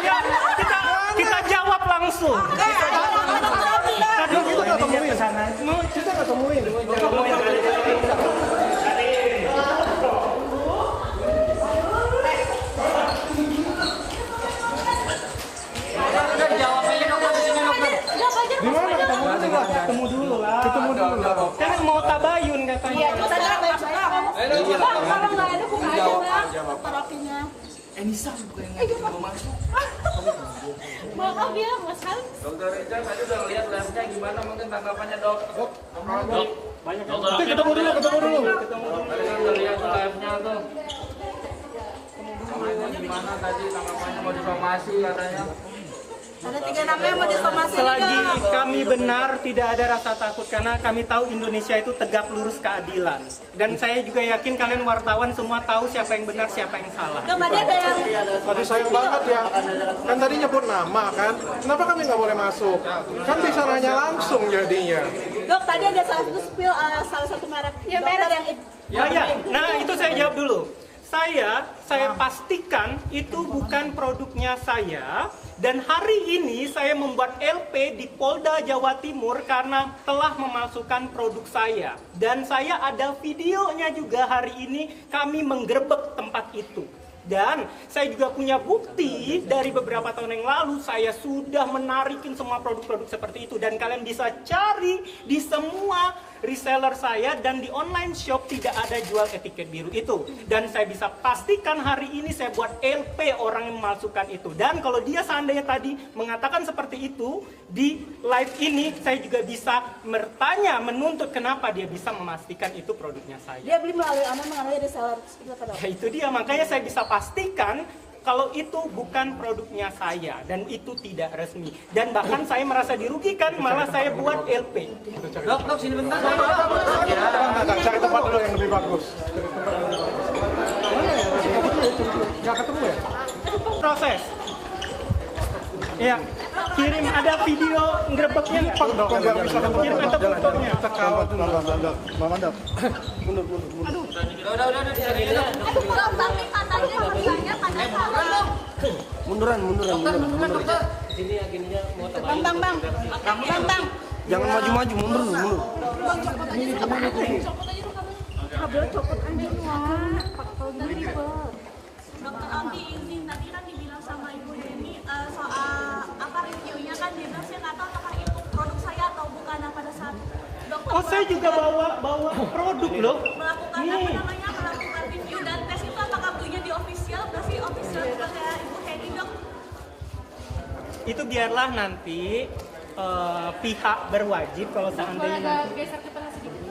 Ya, kita jawab langsung. Kita nggak temuin. Kita nggak temuin. Di mana ketemu dulu lah? Ketemu dulu lah. Ketemu dulu lah. Kan mau tabayun katanya. Iya, kita nggak masuk. Kalau nggak ada buka aja bang. Terapinya. Nisa bukan yang mau masuk. Maaf ya, Mas Hans. Dokter Rizal tadi udah lihat labnya gimana, mungkin tanggapannya dok. Banyak Oke, ketemu dulu. Tadi kan udah lihat labnya tuh. Gimana tadi tanggapannya, mau disomasi katanya. Ada 3 nama yang mau disomasi. Selagi kami benar, tidak ada rasa takut karena kami tahu Indonesia itu tegak lurus keadilan. Dan saya juga yakin kalian wartawan semua tahu siapa yang benar, siapa yang salah. Kemarin ada yang Tadi sayang banget ya. Kan tadi nyebut nama kan. Kenapa kami nggak boleh masuk? Kan bisa nanya langsung jadinya. Dok, tadi ada salah satu spill salah satu merek. Ya, merek yang Nah itu saya jawab dulu. Saya pastikan itu bukan produknya saya. Dan hari ini saya membuat LP di Polda Jawa Timur karena telah memasukkan produk saya. Dan saya ada videonya juga hari ini kami menggerebek tempat itu. Dan saya juga punya bukti dari beberapa tahun yang lalu saya sudah menarikin semua produk-produk seperti itu. Dan kalian bisa cari di semua reseller saya dan di online shop tidak ada jual etiket biru itu. Dan saya bisa pastikan hari ini saya buat LP orang yang memasukkan itu. Dan kalau dia seandainya tadi mengatakan seperti itu di live ini, saya juga bisa bertanya, menuntut kenapa dia bisa memastikan itu produknya saya. dia beli melalui reseller. Ya itu dia, makanya saya bisa pastikan kalau itu bukan produknya saya dan itu tidak resmi. Dan bahkan saya merasa dirugikan, malah saya buat LP. Dok, sini bentar. Cari tempat dulu yang lebih bagus. Mana ya? Nggak ketemu ya? Proses. Ya, kirim ada video ngerebeknya nggak? Dok, nggak bisa ketemu. Kirim atau fotonya? Kita kawal dulu. Mandap. Udah, disini dok. Tapi katanya harganya katanya Munduran. Sini ya, gininya mau Bang. Jangan maju-maju, mundur dulu. Kabel copot aja wah. Pakai ribet. Dokter Aldi izin, tadi kan dibilang sama Ibu Deni soal apa reviewnya kan dia bilang saya nggak tahu apakah itu produk saya atau bukan. Nah, pada saat dokter Oh, saya juga bawa produk loh. melakukan melakukan review dan tes itu apakah belinya di official, berarti official kepada Ibu Heni dok? Itu biarlah nanti pihak berwajib kalau seandainya nanti. Geser ke tengah sedikit.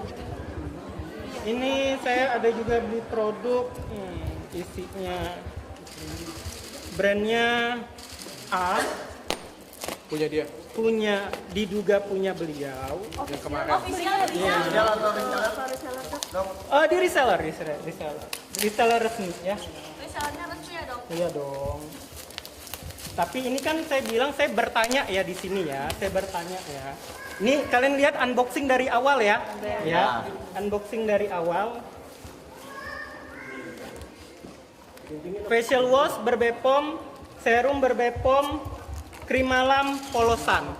Ini saya ada juga beli produk isinya brandnya A, diduga punya beliau. Yang kemarin. Official Iya. Di reseller resmi ya. resellernya resmi ya dok? Iya dong. Tapi ini kan saya bilang saya bertanya ya di sini ya, saya bertanya ya. Ini kalian lihat unboxing dari awal ya, ya, unboxing dari awal. Facial wash berbepom, serum berbepom, krim malam polosan.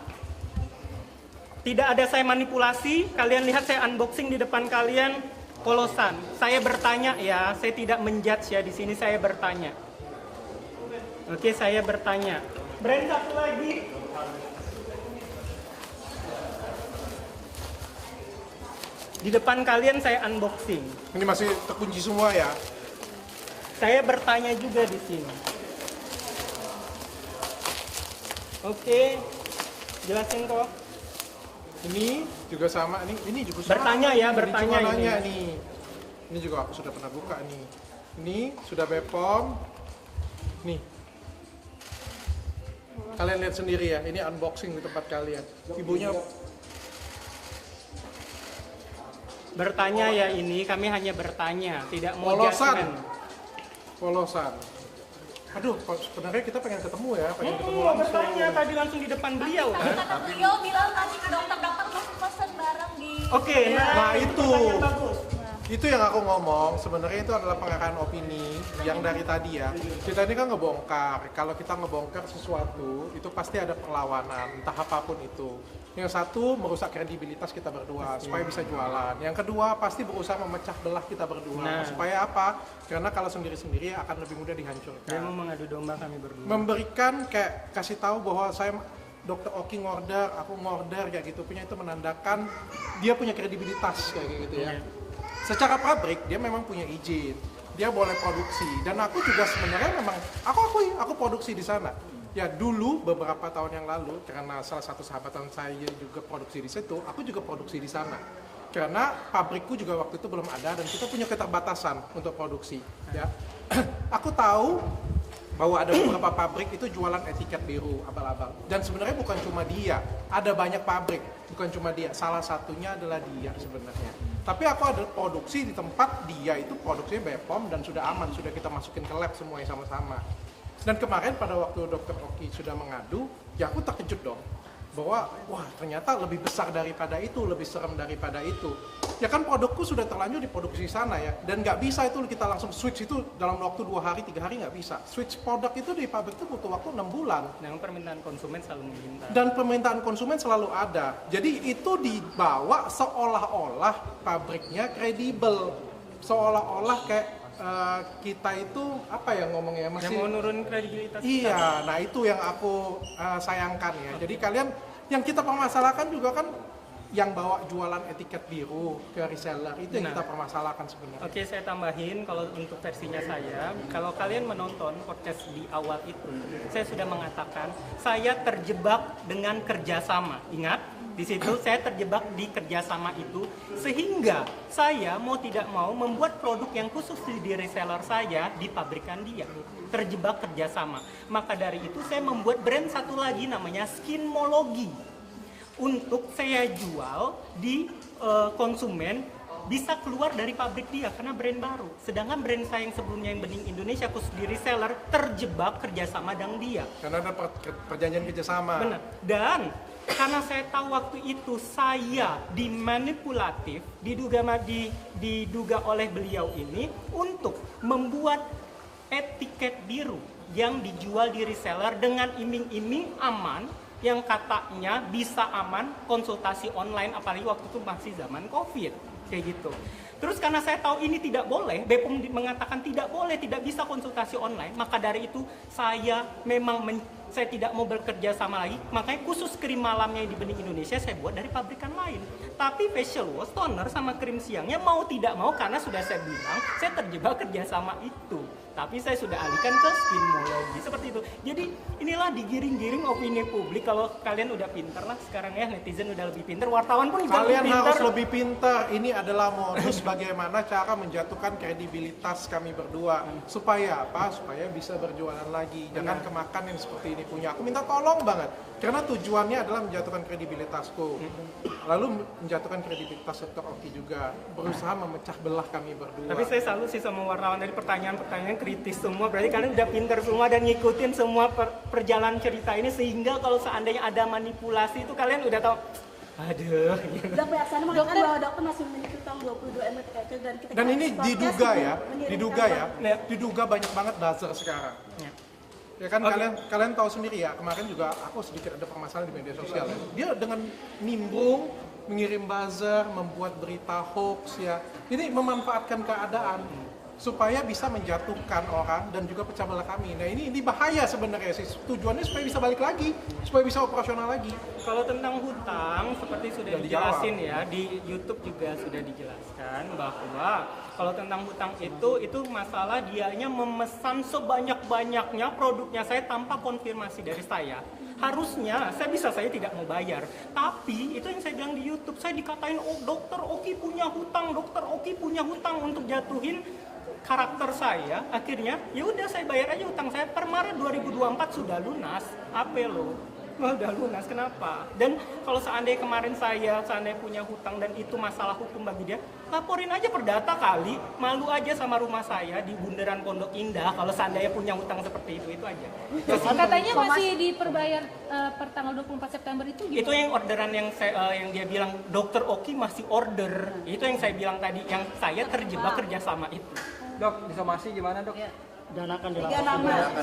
Tidak ada saya manipulasi, kalian lihat saya unboxing di depan kalian polosan. Saya bertanya ya, saya tidak menjudge ya di sini, saya bertanya. Oke, saya bertanya. Brand satu lagi. Di depan kalian saya unboxing. Ini masih terkunci semua ya. Saya bertanya juga di sini. Oke, jelasin kok. Ini juga sama nih. Ini juga sama. Bertanya ya, Ini bertanya cuma nanya ini. nih. Ini juga aku sudah pernah buka nih. Ini sudah Bepom. Nih. Kalian lihat sendiri ya. Ini unboxing di tempat kalian. Ibunya Bertanya ya ini, kami hanya bertanya, tidak mau polosan. judgement. Polosan. Aduh, sebenarnya kita pengen ketemu ya, pengen ketemu Oh, langsung. bertanya tadi langsung di depan beliau kan? Kata beliau bilang tadi ke dokter masih pesen bareng di Oke, Nah, itu. pertanyaan bagus. Itu yang aku ngomong, sebenarnya itu adalah pengarahan opini yang dari tadi ya. Kita ini kan ngebongkar, kalau kita ngebongkar sesuatu, itu pasti ada perlawanan, entah apapun itu. Yang satu, merusak kredibilitas kita berdua, supaya bisa jualan. Yang kedua, pasti berusaha memecah belah kita berdua. Supaya apa? Karena kalau sendiri-sendiri akan lebih mudah dihancurkan. Dia mau mengadu domba kami berdua. Memberikan kayak, kasih tahu bahwa saya Dr. Oki ngorder, aku ngorder kayak gitu, punya itu menandakan dia punya kredibilitas kayak gitu ya. Secara pabrik dia memang punya izin, dia boleh produksi, dan aku juga sebenarnya memang aku produksi di sana. Ya dulu beberapa tahun yang lalu karena salah satu sahabatan saya juga produksi di situ, aku juga produksi di sana. Karena pabrikku juga waktu itu belum ada dan kita punya keterbatasan untuk produksi. Ya, aku tahu bahwa ada beberapa pabrik itu jualan etiket biru abal-abal. Dan sebenarnya bukan cuma dia, ada banyak pabrik, bukan cuma dia. Salah satunya adalah dia sebenarnya. Tapi aku ada produksi di tempat dia itu produksinya BPOM dan sudah aman, sudah kita masukin ke lab semuanya sama-sama. Dan kemarin pada waktu Dr. Oki sudah mengadu, ya aku terkejut dong. Bahwa wah ternyata lebih besar daripada itu, lebih serem daripada itu. Ya kan produkku sudah terlanjur diproduksi sana ya, dan nggak bisa itu kita langsung switch itu dalam waktu 2 hari 3 hari nggak bisa. Switch produk itu di pabrik itu butuh waktu 6 bulan. Yang permintaan konsumen selalu meminta. Dan permintaan konsumen selalu ada. Jadi itu dibawa seolah-olah pabriknya kredibel, seolah-olah kayak kita itu apa ya ngomongnya masih yang mau nurun kredibilitas iya, nah itu yang aku sayangkan ya. Jadi kalian yang kita permasalahkan juga kan yang bawa jualan etiket biru ke reseller itu yang kita permasalahkan sebenarnya. Oke, saya tambahin kalau untuk versinya saya, kalau kalian menonton podcast di awal itu, saya sudah mengatakan saya terjebak dengan kerjasama. Ingat, di situ saya terjebak di kerjasama itu sehingga saya mau tidak mau membuat produk yang khusus di reseller saya dipabrikan dia. Terjebak kerjasama. Maka dari itu saya membuat brand satu lagi namanya Skinmology. Untuk saya jual di konsumen bisa keluar dari pabrik dia karena brand baru. Sedangkan brand saya yang sebelumnya yang Bening Indonesia khusus di reseller terjebak kerjasama dengan dia. Karena ada perjanjian kerjasama. Benar. Dan karena saya tahu waktu itu saya dimanipulatif, diduga oleh beliau ini untuk membuat etiket biru yang dijual di reseller dengan iming-iming aman, yang katanya bisa aman konsultasi online, apalagi waktu itu masih zaman COVID kayak gitu. Terus karena saya tahu ini tidak boleh, BPOM mengatakan tidak boleh, tidak bisa konsultasi online, maka dari itu saya memang saya tidak mau bekerja sama lagi, makanya khusus krim malamnya di Bening Indonesia saya buat dari pabrikan lain. Tapi facial wash, toner sama krim siangnya mau tidak mau karena sudah saya bilang saya terjebak kerjasama itu. Tapi saya sudah alihkan ke Skinmology seperti itu. Jadi inilah digiring-giring opini publik. Kalau kalian udah pinter lah sekarang ya, netizen udah lebih pinter, wartawan pun juga Kalian lebih pinter. harus lebih pintar. Ini adalah modus bagaimana cara menjatuhkan kredibilitas kami berdua. Supaya apa? Supaya bisa berjualan lagi. Jangan kemakan yang seperti ini punya. Aku minta tolong banget. Karena tujuannya adalah menjatuhkan kredibilitasku. Lalu menjatuhkan kredibilitas Dr. Oki juga. Berusaha memecah belah kami berdua. Tapi saya salut sih sama wartawan dari pertanyaan-pertanyaan kritis semua. Berarti kalian udah pinter semua dan ngikutin semua perjalanan cerita ini. Sehingga kalau seandainya ada manipulasi itu kalian udah tahu. Aduh. Udah pelaksana mengatakan bahwa dokter masih memiliki utang 22 M Dan ini diduga ya, diduga banyak banget buzzer sekarang. Ya kan kalian tahu sendiri ya, kemarin juga aku sedikit ada permasalahan di media sosial ya. Dia dengan nimbrung mengirim buzzer, membuat berita hoax ya. Ini memanfaatkan keadaan supaya bisa menjatuhkan orang dan juga pecah belah kami. Nah ini bahaya sebenarnya sih. Tujuannya supaya bisa balik lagi, supaya bisa operasional lagi. Kalau tentang hutang, seperti sudah dijelasin ya, di YouTube juga sudah dijelaskan bahwa kalau tentang hutang itu masalah dianya memesan sebanyak-banyaknya produknya saya tanpa konfirmasi dari saya. Harusnya saya tidak mau bayar. Tapi itu yang saya bilang di YouTube, saya dikatain Dokter Oki punya hutang, Dokter Oki punya hutang untuk jatuhin karakter saya. Akhirnya ya udah saya bayar aja hutang saya per Maret 2024 sudah lunas. Apa lo? Wah, udah lunas, kenapa? Dan kalau seandainya kemarin seandainya punya hutang dan itu masalah hukum bagi dia, laporin aja perdata kali, malu aja sama rumah saya di Bundaran Pondok Indah kalau seandainya punya hutang seperti itu aja. Katanya masih diperbayar per tanggal 24 September itu gimana? Itu yang orderan yang dia bilang Dokter Oki masih order. Itu yang saya bilang tadi, yang saya terjebak kerjasama itu. Dok, disomasi gimana dok? Danakan Tiga nama.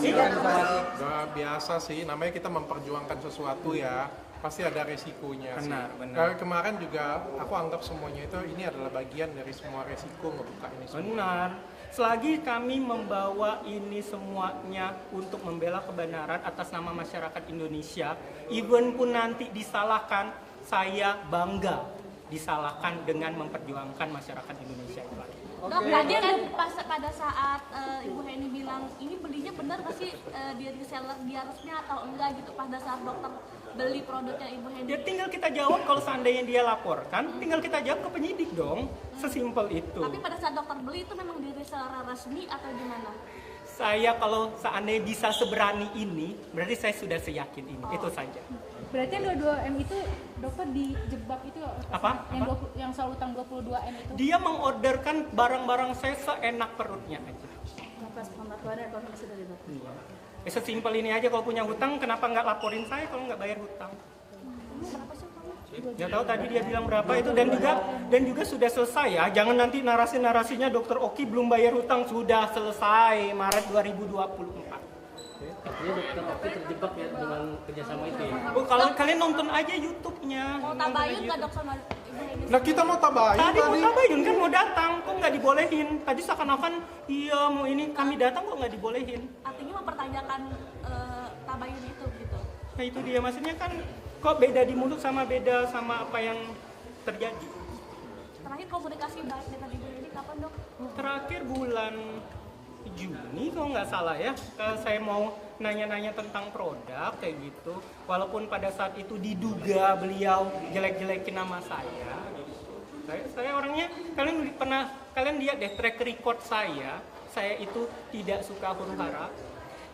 Nah, biasa sih, namanya kita memperjuangkan sesuatu ya, pasti ada resikonya sih. Benar. Kemarin juga aku anggap semuanya itu ini adalah bagian dari semua resiko ngebuka ini semua. Benar. Selagi kami membawa ini semuanya untuk membela kebenaran atas nama masyarakat Indonesia, even pun nanti disalahkan, saya bangga disalahkan dengan memperjuangkan masyarakat Indonesia itu lagi. Dok, tadi kan pada saat Ibu Heni bilang ini belinya benar nggak sih di reseller dia resmi atau enggak gitu, pada saat dokter beli produknya Ibu Heni? Ya tinggal kita jawab, kalau seandainya dia laporkan, tinggal kita jawab ke penyidik dong, sesimpel itu. Tapi pada saat dokter beli itu memang di reseller resmi atau gimana? Saya kalau seandainya bisa seberani ini, berarti saya sudah seyakin ini, itu saja. Berarti yang 22M itu dokter dijebak itu Apa? Yang soal utang 22M itu. Dia mengorderkan barang-barang saya seenak perutnya aja. Iya. Sesimpel ini aja, kalau punya hutang kenapa nggak laporin saya kalau nggak bayar hutang? Nggak tahu tadi dia bilang berapa itu, dan juga sudah selesai ya. Jangan nanti narasinya Dokter Oki belum bayar hutang, sudah selesai Maret 2024. Artinya Dokter Oki terjebak ya dengan kerjasama itu ya. Oh, kalau kalian nonton aja YouTube-nya. Mau Nonton tabayun aja nggak YouTube. dok sama Ibu Heni? Nah kita mau tabayun Tadi mau tabayun kan mau datang, kok nggak dibolehin? Tadi seakan-akan iya mau ini, kami datang kok nggak dibolehin? Artinya mempertanyakan tabayun itu gitu. Nah itu dia, maksudnya kan kok beda di mulut sama beda sama apa yang terjadi. Terakhir komunikasi baik dengan Ibu Heni kapan dok? Terakhir bulan Juni kalau nggak salah ya, saya mau nanya-nanya tentang produk kayak gitu. Walaupun pada saat itu diduga beliau jelek-jelekin nama saya. Saya orangnya, kalian lihat deh track record saya itu tidak suka huru-hara,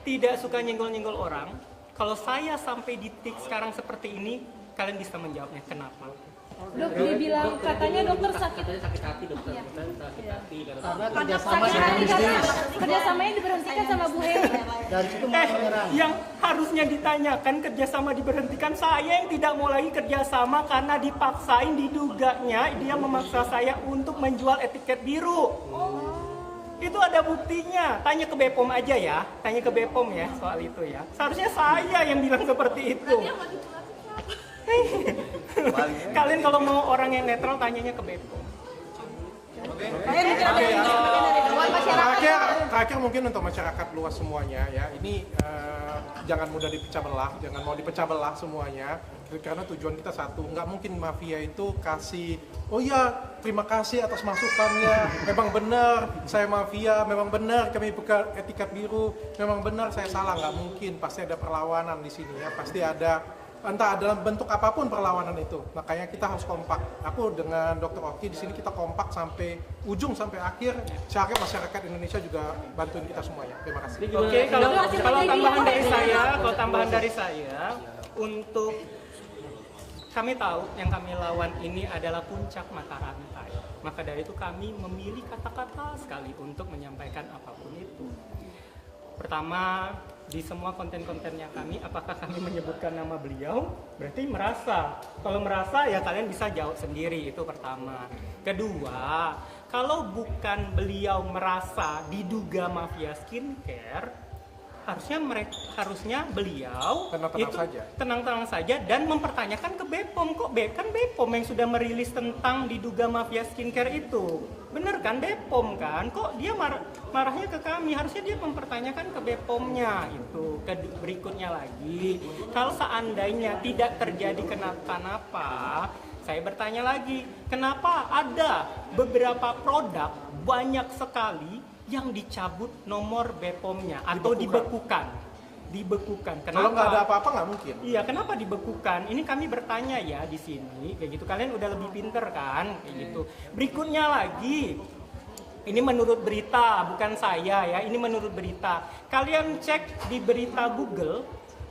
tidak suka nyenggol-nyenggol orang. Kalau saya sampai di titik sekarang seperti ini, kalian bisa menjawabnya kenapa? Dok, dibilang katanya dokter sakit. Katanya sakit hati dokter, sakit hati karena Kerjasama kerjasamanya diberhentikan sama Bu Heni. dari situ mau menyerang. Yang harusnya ditanyakan kerjasama diberhentikan, saya yang tidak mau lagi kerjasama karena dipaksain, diduganya dia memaksa saya untuk menjual etiket biru. Itu ada buktinya, tanya ke Bepom aja ya, tanya ke Bepom ya soal itu ya. Seharusnya saya yang bilang seperti itu. Kalian kalau mau orang yang netral tanyanya ke Bepom. Terakhir mungkin untuk masyarakat luas semuanya ya, ini jangan mudah dipecah belah, jangan mau dipecah belah semuanya, karena tujuan kita satu. Nggak mungkin mafia itu kasih, oh ya terima kasih atas masukannya, memang benar saya mafia, memang benar kami buka etiket biru, memang benar saya salah. Nggak mungkin, pasti ada perlawanan di sini ya, pasti ada, entah dalam bentuk apapun perlawanan itu. Makanya kita harus kompak. Aku dengan Dokter Oki di sini kita kompak sampai ujung, sampai akhir. Saya harap masyarakat Indonesia juga bantuin kita semuanya. Terima kasih. Oke, kalau tambahan dari saya, untuk kami tahu yang kami lawan ini adalah puncak mata rantai. Maka dari itu kami memilih kata-kata sekali untuk menyampaikan apapun itu. Pertama, di semua konten-kontennya kami, apakah kami menyebutkan nama beliau? Berarti merasa. Kalau merasa ya kalian bisa jawab sendiri, itu pertama. Kedua, kalau bukan beliau merasa diduga mafia skincare, harusnya beliau tenang-tenang saja dan mempertanyakan ke Bepom. Kok kan Bepom yang sudah merilis tentang diduga mafia skincare itu, bener kan Bepom kan? Kok dia marahnya ke kami? Harusnya dia mempertanyakan ke Bepomnya itu. Berikutnya lagi, kalau seandainya tidak terjadi kenapa-napa, saya bertanya lagi, kenapa ada beberapa produk banyak sekali yang dicabut nomor Bepomnya atau dibekukan. Kenapa? Kalau nggak ada apa-apa nggak mungkin. Iya, kenapa dibekukan? Ini kami bertanya ya di sini, kayak gitu. Kalian udah lebih pinter kan, kayak gitu. Berikutnya lagi, ini menurut berita, bukan saya ya. Ini menurut berita. Kalian cek di berita Google,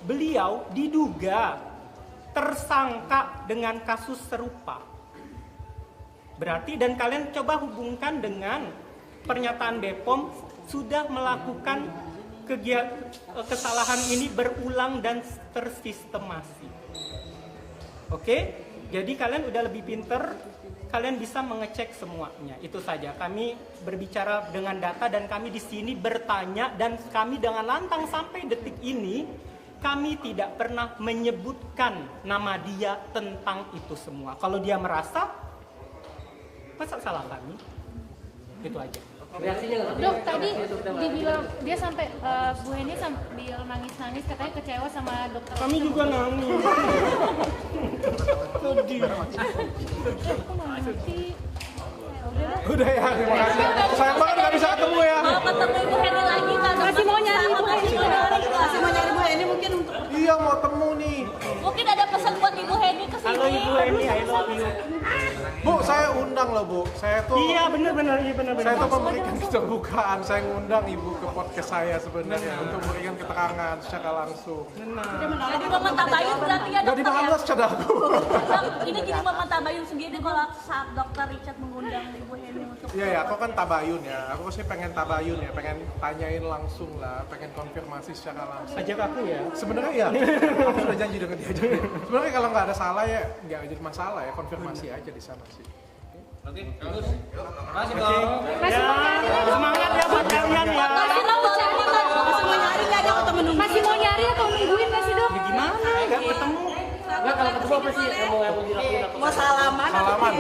beliau diduga tersangka dengan kasus serupa. Berarti dan kalian coba hubungkan dengan pernyataan BPOM sudah melakukan kesalahan ini berulang dan tersistemasi. Oke? Jadi kalian udah lebih pinter, kalian bisa mengecek semuanya. Itu saja. Kami berbicara dengan data dan kami di sini bertanya dan kami dengan lantang sampai detik ini kami tidak pernah menyebutkan nama dia tentang itu semua. Kalau dia merasa, masa salah kami? Itu aja. Reaksinya nggak? Dok, tadi dibilang dia sampai Bu Heni sambil nangis-nangis katanya kecewa sama dokter. Kami juga nangis. Sedih. Aku mau ngerti. Udah ya, terima kasih. Sayang banget nggak bisa ketemu ya. Mau ketemu Ibu Heni lagi kan? Masih mau nyari Ibu Heni. Masih mau nyari Ibu Heni mungkin untuk Iya, mau temu nih. mungkin ada pesan buat Ibu Heni ke Halo sini. Ibu Heni, I love you. Bu, saya undang loh Bu. Saya tuh Iya benar-benar, iya saya benar-benar. tuh memberikan keterbukaan. Saya ngundang Ibu ke podcast saya sebenarnya untuk memberikan keterangan secara langsung. Jadi Mama Tabayun berarti ya Nggak dokter ya? dibahas secara aku. Dok, ini jadi Mama Tabayun sendiri kalau saat dokter Richard mengundang Ibu Heni untuk Iya ya, aku kan tabayun ya. Aku sih pengen tabayun ya, pengen tanyain langsung lah, pengen konfirmasi secara langsung. Ajak aku ya. Sebenarnya ya, aku sudah janji dengan dia juga. Sebenarnya kalau nggak ada salah ya, nggak jadi masalah ya, konfirmasi aja di sana sih. Oke, bagus. Makasih dong. Ya, semangat ya buat kalian ya. Masih mau cari kan? Masih mau nyari nggak ada atau menunggu? Masih mau nyari atau nungguin nggak sih dok? Ya gimana? Nggak ketemu. Nggak, kalau ketemu apa sih yang mau dilakuin apa? Mau salaman? Salaman.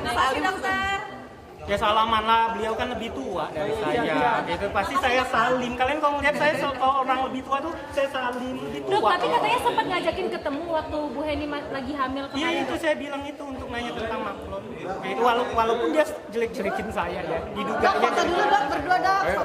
Salim dokter. Ya salaman lah, beliau kan lebih tua dari saya. Gitu pasti saya salim. Kalian kalau melihat saya kalau orang lebih tua tuh saya salim lebih Dok, tua. tapi katanya sempat ngajakin ketemu waktu Bu Heni lagi hamil Iya kemarin. itu saya bilang itu untuk nanya tentang maklum. Itu walaupun dia jelek-jelekin saya ya. Diduganya Foto dulu dok, berdua dok. Ayo,